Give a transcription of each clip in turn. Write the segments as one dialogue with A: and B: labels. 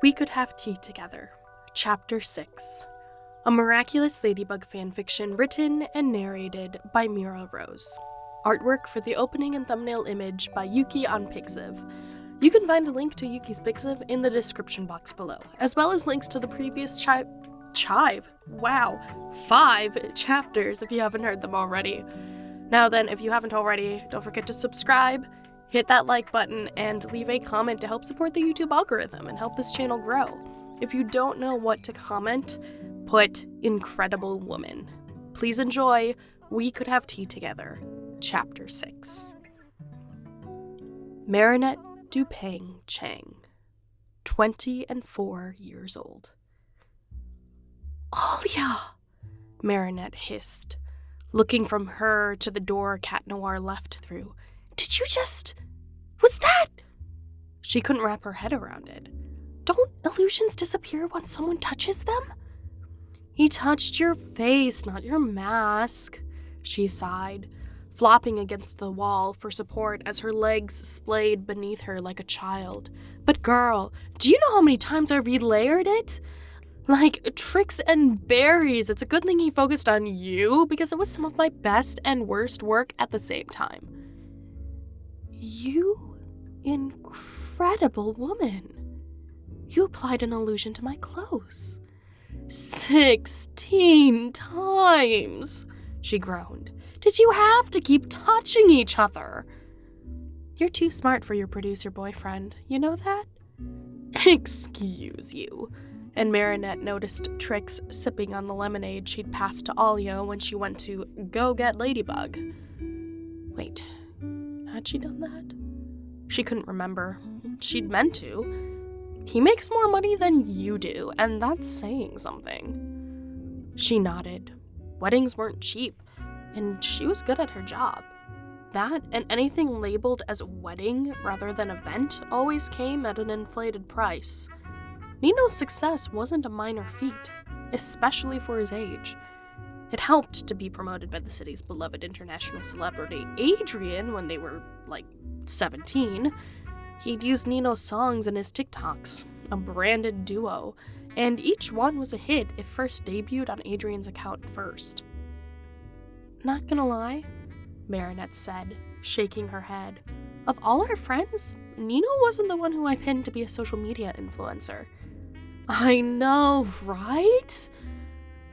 A: We Could Have Tea Together, Chapter 6. A Miraculous Ladybug Fanfiction written and narrated by Mira Rose. Artwork for the opening and thumbnail image by Yuki on Pixiv. You can find a link to Yuki's Pixiv in the description box below, as well as links to the previous 5 chapters if you haven't heard them already. Now then, if you haven't already, don't forget to subscribe, hit that like button, and leave a comment to help support the YouTube algorithm and help this channel grow. If you don't know what to comment, put Incredible Woman. Please enjoy We Could Have Tea Together, Chapter 6. Marinette Dupeng Chang, 24 years old. Alya! Marinette hissed, looking from her to the door Cat Noir left through. Did you just... Was that... She couldn't wrap her head around it. Don't illusions disappear when someone touches them? He touched your face, not your mask, she sighed, flopping against the wall for support as her legs splayed beneath her like a child. But girl, do you know how many times I relayered it? Like tricks and berries. It's a good thing he focused on you, because it was some of my best and worst work at the same time. You incredible woman. You applied an illusion to my clothes. 16 times, she groaned. Did you have to keep touching each other? You're too smart for your producer boyfriend, you know that? Excuse you. And Marinette noticed Trix sipping on the lemonade she'd passed to Alya when she went to go get Ladybug. Wait, had she done that? She couldn't remember. She'd meant to. He makes more money than you do, and that's saying something. She nodded. Weddings weren't cheap, and she was good at her job. That, and anything labeled as wedding rather than event, always came at an inflated price. Nino's success wasn't a minor feat, especially for his age. It helped to be promoted by the city's beloved international celebrity, Adrian, when they were, 17. He'd used Nino's songs in his TikToks, a branded duo, and each one was a hit if first debuted on Adrian's account first. Not gonna lie, Marinette said, shaking her head. Of all our friends, Nino wasn't the one who I pinned to be a social media influencer. I know, right?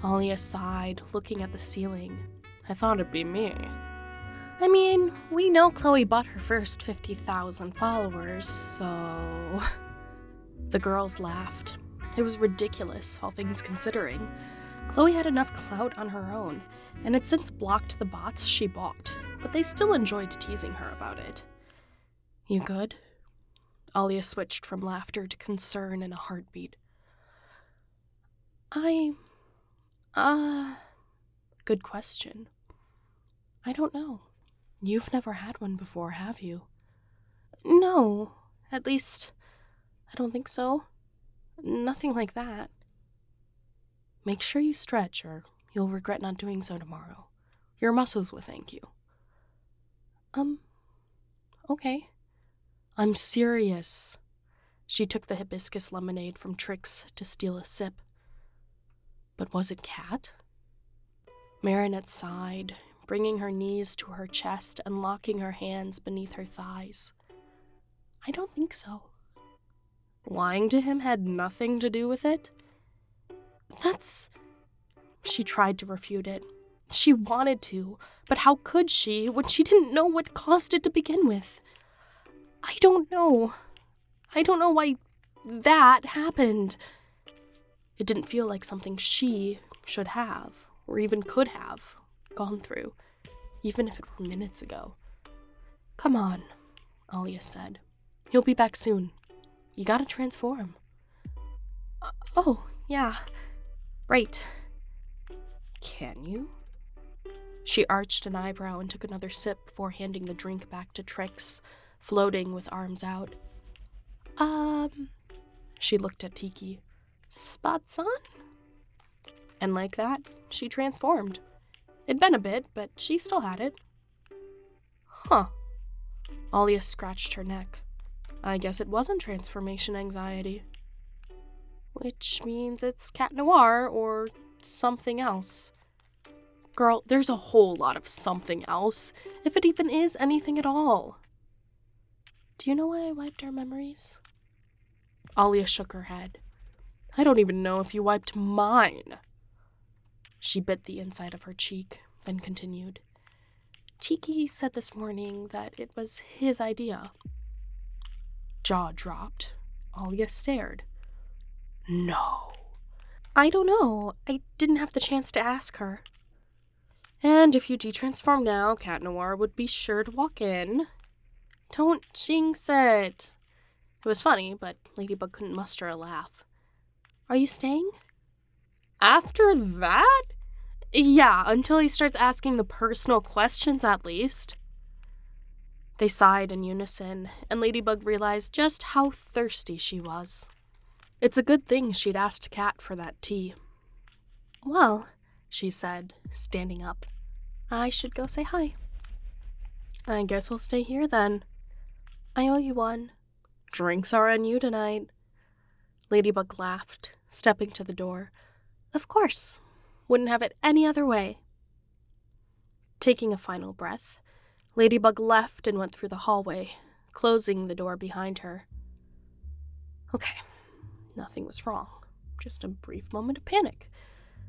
A: Alya sighed, looking at the ceiling. I thought it'd be me. I mean, we know Chloe bought her first 50,000 followers, so... The girls laughed. It was ridiculous, all things considering. Chloe had enough clout on her own, and had since blocked the bots she bought, but they still enjoyed teasing her about it. You good? Alya switched from laughter to concern in a heartbeat. Good question. I don't know. You've never had one before, have you? No, at least, I don't think so. Nothing like that. Make sure you stretch, or you'll regret not doing so tomorrow. Your muscles will thank you. Okay. I'm serious. She took the hibiscus lemonade from Trix to steal a sip. But was it Cat? Marinette sighed, bringing her knees to her chest and locking her hands beneath her thighs. I don't think so. Lying to him had nothing to do with it? She tried to refute it. She wanted to, but how could she when she didn't know what caused it to begin with? I don't know. I don't know why that happened. It didn't feel like something she should have, or even could have, gone through, even if it were minutes ago. Come on, Alya said. He'll be back soon. You gotta transform. Oh, yeah. Right. Can you? She arched an eyebrow and took another sip before handing the drink back to Trix, floating with arms out. She looked at Tiki. Spots on? And like that, she transformed. It'd been a bit, but she still had it. Huh. Alya scratched her neck. I guess it wasn't transformation anxiety. which means it's Cat Noir or something else. Girl, there's a whole lot of something else, if it even is anything at all. Do you know why I wiped our memories? Alya shook her head. I don't even know if you wiped mine. She bit the inside of her cheek, then continued. Tiki said this morning that it was his idea. Jaw dropped. Alya stared. No. I don't know. I didn't have the chance to ask her. And if you de-transform now, Cat Noir would be sure to walk in. Don't jinx it. It was funny, but Ladybug couldn't muster a laugh. Are you staying? After that? Yeah, until he starts asking the personal questions at least. They sighed in unison, and Ladybug realized just how thirsty she was. It's a good thing she'd asked Cat for that tea. Well, she said, standing up, I should go say hi. I guess I'll stay here then. I owe you one. Drinks are on you tonight. Ladybug laughed, stepping to the door. Of course. Wouldn't have it any other way. Taking a final breath, Ladybug left and went through the hallway, closing the door behind her. Okay, nothing was wrong. Just a brief moment of panic.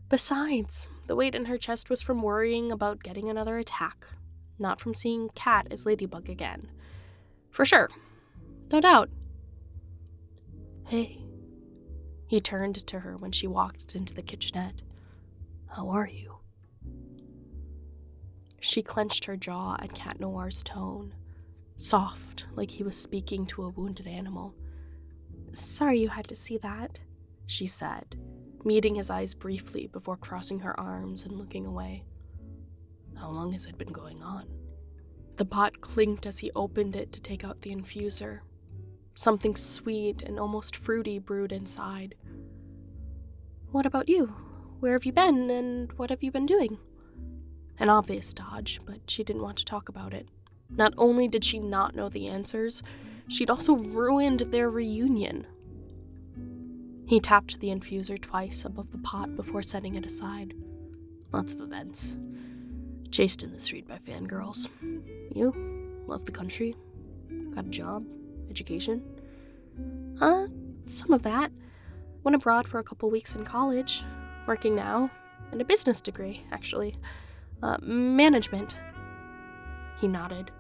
A: Besides, the weight in her chest was from worrying about getting another attack, not from seeing Cat as Ladybug again. For sure. No doubt. Hey. He turned to her when she walked into the kitchenette. How are you? She clenched her jaw at Cat Noir's tone, soft, like he was speaking to a wounded animal. Sorry you had to see that, she said, meeting his eyes briefly before crossing her arms and looking away. How long has it been going on? The pot clinked as he opened it to take out the infuser. Something sweet and almost fruity brewed inside. What about you? Where have you been, and what have you been doing? An obvious dodge, but she didn't want to talk about it. Not only did she not know the answers, she'd also ruined their reunion. He tapped the infuser twice above the pot before setting it aside. Lots of events. Chased in the street by fangirls. You? Love the country? Got a job? Education? Some of that. Went abroad for a couple weeks in college. Working now. And a business degree, actually. Management. He nodded.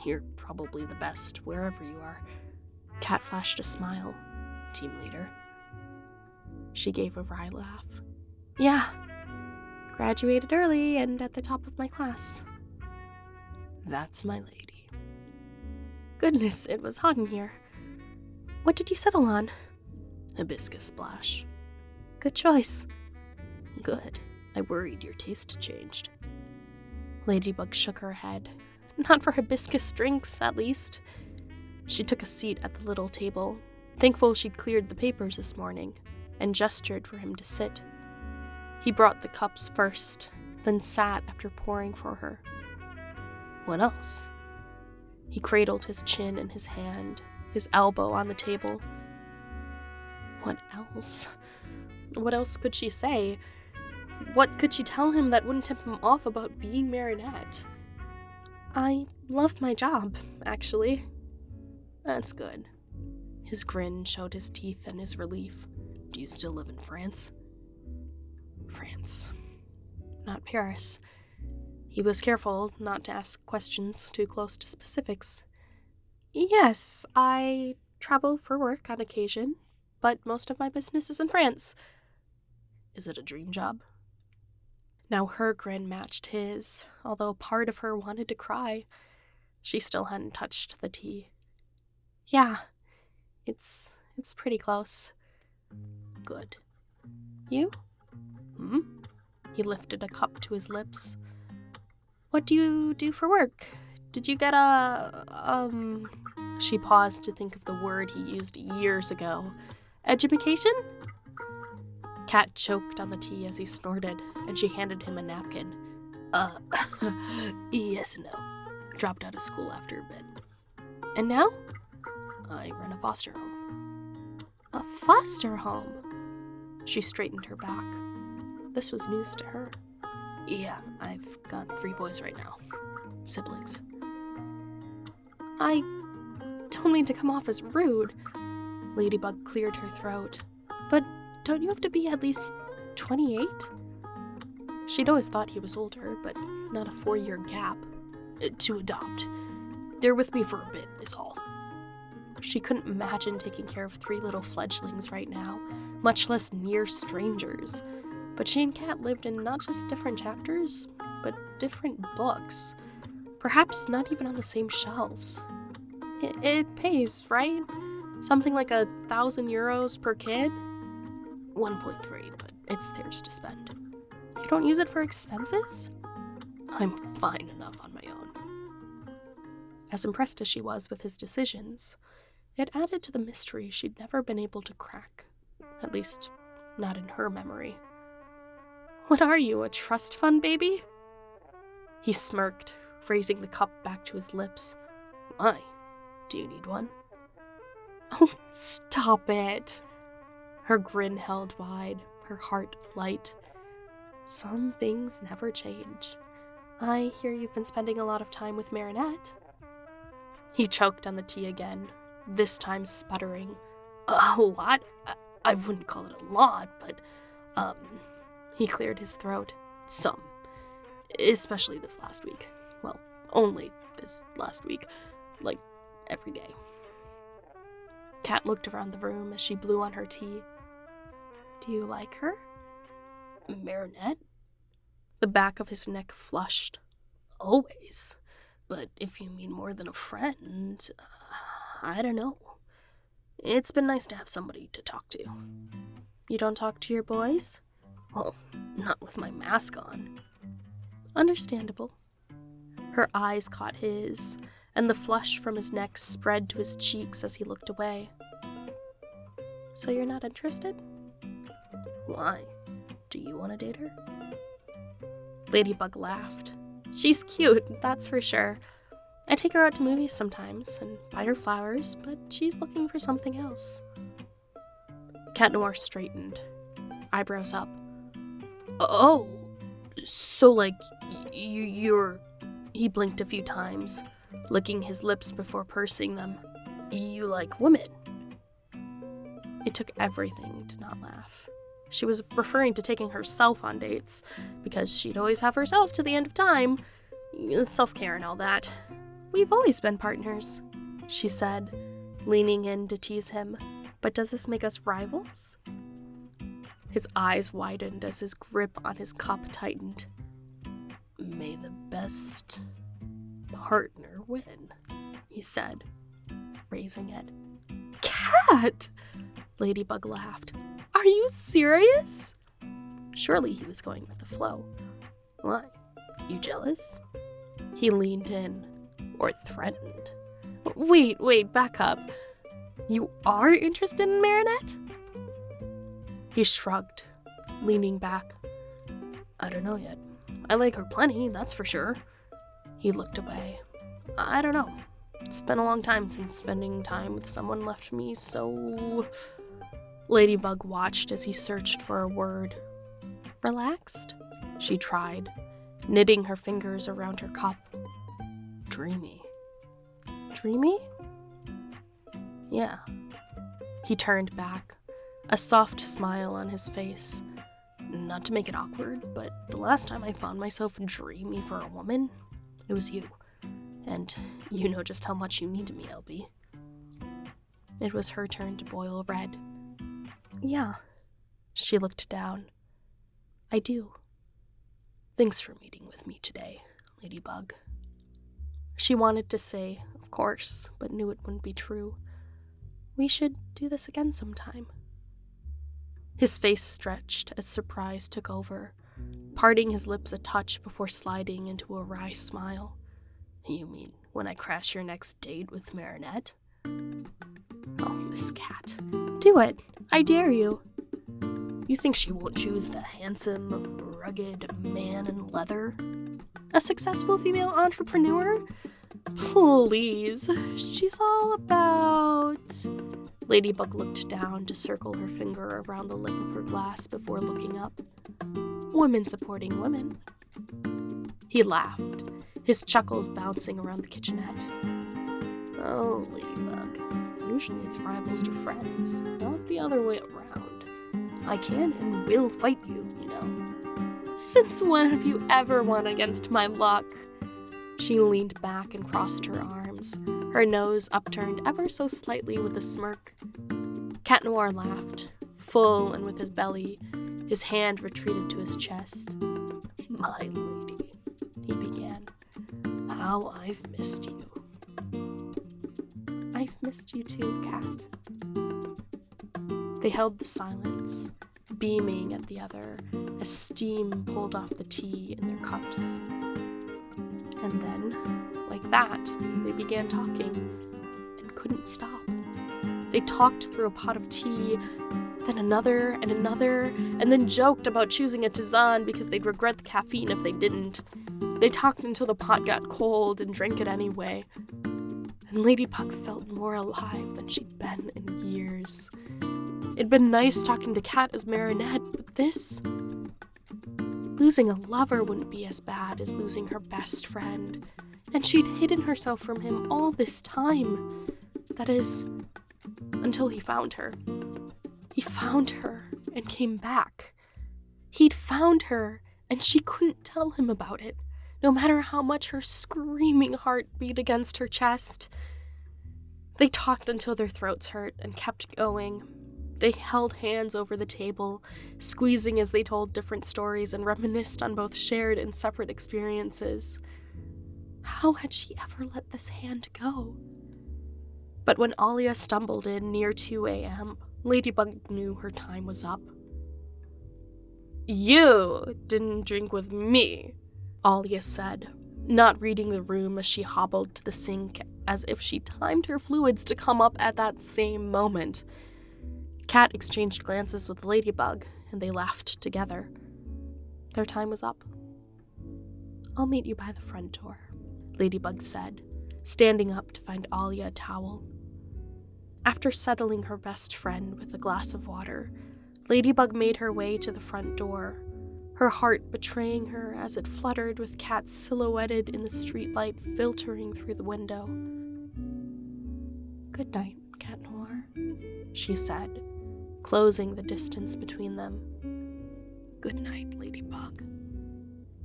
A: You're probably the best, wherever you are. Cat flashed a smile. Team leader. She gave a wry laugh. Yeah. Graduated early and at the top of my class. That's my lady. Goodness, it was hot in here. What did you settle on? Hibiscus splash. Good choice. Good. I worried your taste changed. Ladybug shook her head. Not for hibiscus drinks, at least. She took a seat at the little table, thankful she'd cleared the papers this morning, and gestured for him to sit. He brought the cups first, then sat after pouring for her. What else? He cradled his chin in his hand, his elbow on the table. What else? What else could she say? What could she tell him that wouldn't tip him off about being Marinette? I love my job, actually. That's good. His grin showed his teeth and his relief. Do you still live in France? France. Not Paris. He was careful not to ask questions too close to specifics. Yes, I travel for work on occasion, but most of my business is in France. Is it a dream job? Now her grin matched his, although part of her wanted to cry. She still hadn't touched the tea. Yeah, it's pretty close. Good. You? He lifted a cup to his lips. What do you do for work? Did you get She paused to think of the word he used years ago. Education? Cat choked on the tea as he snorted, and she handed him a napkin. Yes and no. Dropped out of school after a bit. And now? I run a foster home. A foster home? She straightened her back. This was news to her.
B: Yeah, I've got 3 boys right now. Siblings.
A: I don't mean to come off as rude. Ladybug cleared her throat. But don't you have to be at least 28? She'd always thought he was older, but not a 4-year gap.
B: To adopt. They're with me for a bit, is all.
A: She couldn't imagine taking care of 3 little fledglings right now, much less near strangers. But she and Cat lived in not just different chapters, but different books. Perhaps not even on the same shelves. It pays, right? Something like 1,000 euros per kid?
B: 1.3, but it's theirs to spend.
A: You don't use it for expenses?
B: I'm fine enough on my own.
A: As impressed as she was with his decisions, it added to the mystery she'd never been able to crack. At least, not in her memory. What are you, a trust fund baby? He smirked, raising the cup back to his lips.
B: Why? Do you need one?
A: Oh, stop it. Her grin held wide, her heart light. Some things never change. I hear you've been spending a lot of time with Marinette. He choked on the tea again, this time sputtering.
B: A lot? I wouldn't call it a lot, but,
A: He cleared his throat.
B: Some. Especially this last week. Well, only this last week. Like, every day.
A: Cat looked around the room as she blew on her tea. Do you like her?
B: Marinette?
A: The back of his neck flushed.
B: Always. But if you mean more than a friend, I don't know. It's been nice to have somebody to talk to.
A: You don't talk to your boys?
B: Well, not with my mask on.
A: Understandable. Her eyes caught his, and the flush from his neck spread to his cheeks as he looked away. So you're not interested?
B: Why? Do you want to date her?
A: Ladybug laughed. She's cute, that's for sure. I take her out to movies sometimes and buy her flowers, but she's looking for something else. Cat Noir straightened, eyebrows up.
B: Oh, so like, you're... He blinked a few times, licking his lips before pursing them. You like women?
A: It took everything to not laugh. She was referring to taking herself on dates, because she'd always have herself to the end of time. Self-care and all that. We've always been partners, she said, leaning in to tease him. But does this make us rivals? His eyes widened as his grip on his cup tightened.
B: May the best partner win, he said, raising it.
A: Cat! Ladybug laughed. Are you serious?
B: Surely he was going with the flow. Why? You jealous? He leaned in, or threatened.
A: Wait, back up. You are interested in Marinette? He shrugged, leaning back.
B: I don't know yet. I like her plenty, that's for sure. He looked away. I don't know. It's been a long time since spending time with someone left me so...
A: Ladybug watched as he searched for a word. Relaxed? She tried, knitting her fingers around her cup.
B: Dreamy.
A: Dreamy?
B: Yeah.
A: He turned back, a soft smile on his face.
B: Not to make it awkward, but the last time I found myself dreamy for a woman, it was you. And you know just how much you mean to me, LB.
A: It was her turn to boil red.
B: Yeah.
A: She looked down. I do.
B: Thanks for meeting with me today, Ladybug.
A: She wanted to say, of course, but knew it wouldn't be true. We should do this again sometime. His face stretched as surprise took over, parting his lips a touch before sliding into a wry smile.
B: You mean when I crash your next date with Marinette?
A: Oh, this cat. Do it. I dare you.
B: You think she won't choose the handsome, rugged man in leather?
A: A successful female entrepreneur? Please, she's all about... Ladybug looked down to circle her finger around the lip of her glass before looking up. Women supporting women. He laughed, his chuckles bouncing around the kitchenette. Oh, Ladybug. Usually it's rivals to friends, not the other way around. I can and will fight you, you know. Since when have you ever won against my luck? She leaned back and crossed her arms, her nose upturned ever so slightly with a smirk. Cat Noir laughed, full and with his belly, his hand retreated to his chest. My lady, he began, how I've missed you. I've missed you too, Cat. They held the silence, beaming at the other as steam pulled off the tea in their cups. And then, like that, they began talking and couldn't stop. They talked through a pot of tea, then another, and then joked about choosing a tisane because they'd regret the caffeine if they didn't. They talked until the pot got cold and drank it anyway. And Ladybug felt more alive than she'd been in years. It'd been nice talking to Cat as Marinette, but this... Losing a lover wouldn't be as bad as losing her best friend, and she'd hidden herself from him all this time. That is, until he found her. He found her and came back. He'd found her, and she couldn't tell him about it, no matter how much her screaming heart beat against her chest. They talked until their throats hurt and kept going. They held hands over the table, squeezing as they told different stories and reminisced on both shared and separate experiences. How had she ever let this hand go? But when Alya stumbled in near 2 a.m., Ladybug knew her time was up. You didn't drink with me, Alya said, not reading the room as she hobbled to the sink as if she timed her fluids to come up at that same moment. Cat exchanged glances with Ladybug, and they laughed together. Their time was up. I'll meet you by the front door, Ladybug said, standing up to find Alya a towel. After settling her best friend with a glass of water, Ladybug made her way to the front door, her heart betraying her as it fluttered with Cat silhouetted in the streetlight filtering through the window. Good night, Cat Noir, she said, closing the distance between them. Good night, Ladybug.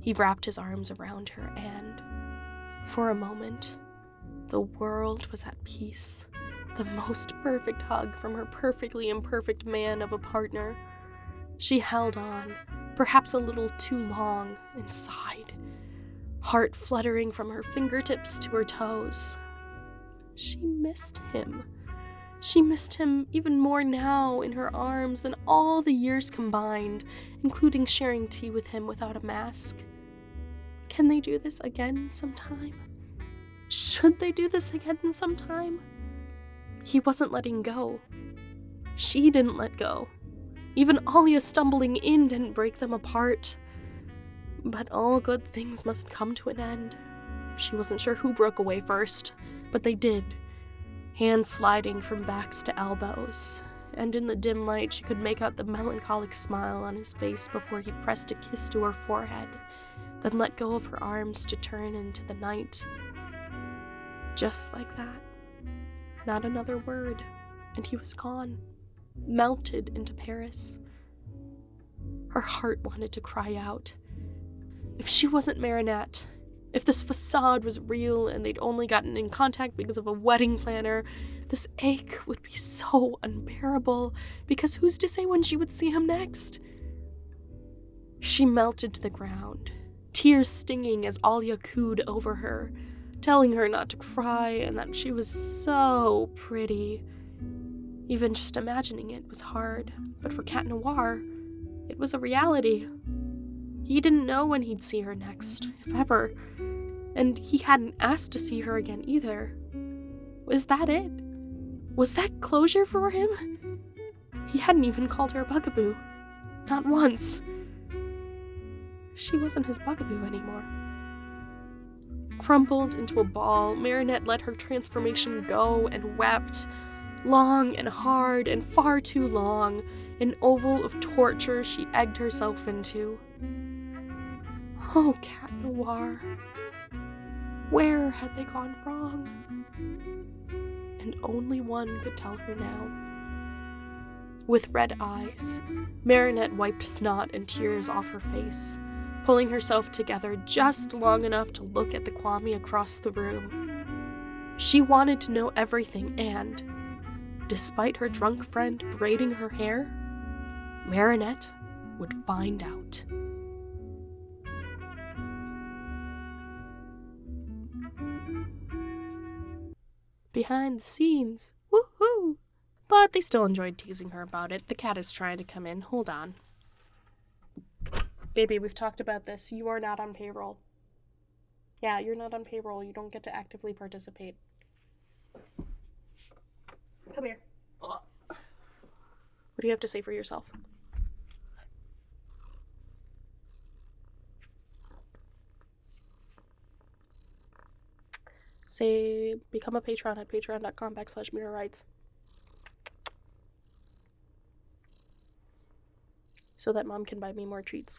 A: He wrapped his arms around her and, for a moment, the world was at peace. The most perfect hug from her perfectly imperfect man of a partner. She held on, perhaps a little too long, and sighed, heart fluttering from her fingertips to her toes. She missed him. She missed him even more now in her arms than all the years combined, including sharing tea with him without a mask. Can they do this again sometime? Should they do this again sometime? He wasn't letting go. She didn't let go. Even Alya stumbling in didn't break them apart. But all good things must come to an end. She wasn't sure who broke away first, but they did. Hands sliding from backs to elbows, and in the dim light she could make out the melancholic smile on his face before he pressed a kiss to her forehead, then let go of her arms to turn into the night. Just like that. Not another word, and he was gone, melted into Paris. Her heart wanted to cry out. If she wasn't Marinette, if this facade was real and they'd only gotten in contact because of a wedding planner, this ache would be so unbearable, because who's to say when she would see him next? She melted to the ground, tears stinging as Alya cooed over her, telling her not to cry and that she was so pretty. Even just imagining it was hard, but for Cat Noir, it was a reality. He didn't know when he'd see her next, if ever, and he hadn't asked to see her again either. Was that it? Was that closure for him? He hadn't even called her Bugaboo. Not once. She wasn't his Bugaboo anymore. Crumpled into a ball, Marinette let her transformation go and wept, long and hard and far too long, an oval of torture she egged herself into. Oh, Cat Noir. Where had they gone wrong? And only one could tell her now. With red eyes, Marinette wiped snot and tears off her face, pulling herself together just long enough to look at the Kwame across the room. She wanted to know everything, and, despite her drunk friend braiding her hair, Marinette would find out. Behind the scenes, woohoo! But they still enjoyed teasing her about it. The cat is trying to come in. Hold on. Baby, we've talked about this. You are not on payroll. Yeah, you're not on payroll. You don't get to actively participate. Come here. What do you have to say for yourself? Say, become a patron at patreon.com/MiraRights. So that Mom can buy me more treats.